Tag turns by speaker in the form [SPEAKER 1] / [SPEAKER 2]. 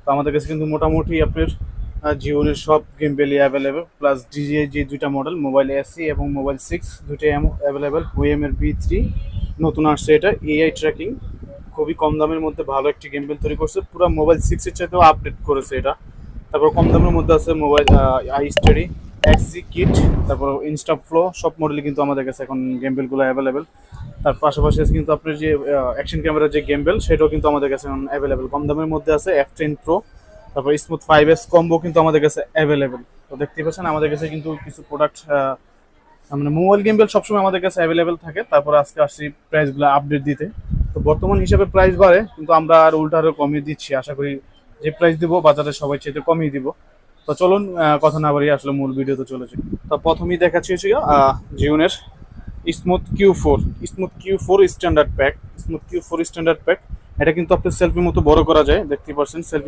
[SPEAKER 1] তো আমাদের কাছে কিন্তু মোটামুটি আপনার জিওনের সব গেম বেলি অ্যাভেলেবেল, প্লাস ডিজিআই যে দুইটা মডেল মোবাইল এসি এবং মোবাইল 6 দুইটাই অ্যাভেলেবেল। হুইএমের বি3 নতুন আসছে, এটা এআই ট্র্যাকিং, খুবই কম দামের মধ্যে ভালো একটি গেম বেল তৈরি করছে, পুরো মোবাইল 6 এর চাইতেও আপডেট করেছে এটা। তারপর কম দামের মধ্যে আছে মোবাইল আই স্টাডি এক্সি কিট, তারপর ইনস্টা ফ্লো, সব মডেলই কিন্তু আমাদের কাছে এখন গেম বেলগুলো অ্যাভেলেবেল। তার পাশাপাশি আছে কিন্তু আপনার যে অ্যাকশন ক্যামেরার যে গেম বেল, সেটাও কিন্তু আমাদের কাছে এখন অ্যাভেলেবেল। কম দামের মধ্যে আছে F10 প্রো, তারপর স্মুথ 5S কম্বো কিন্তু আমাদের কাছে অ্যাভেলেবেল। তো দেখতেই পাচ্ছেন আমাদের কাছে কিন্তু কিছু প্রোডাক্ট, মানে মোবাইল গেম বেল সবসময় আমাদের কাছে অ্যাভেলেবেল থাকে। তারপর আজকে আসছি প্রাইসগুলো আপডেট দিতে। তো বর্তমান হিসাবে প্রাইস বাড়ে, কিন্তু আমরা আর উল্টা আরও কমিয়ে দিচ্ছি, আশা করি যে প্রাইস দিব বাজারে সবাই চাইতে কমিয়ে দিব। তো চলুন কথা না বাড়িয়ে আসলে মূল ভিডিওতে চলে যাই। তো প্রথমেই দেখাচ্ছি হচ্ছে জিওনের smooth Q four standard pack. Smooth Q four standard pack, এটা কিন্তু আপনার সেলফির মতো বড় করা যায়, দেখতে পাচ্ছেন সেলফি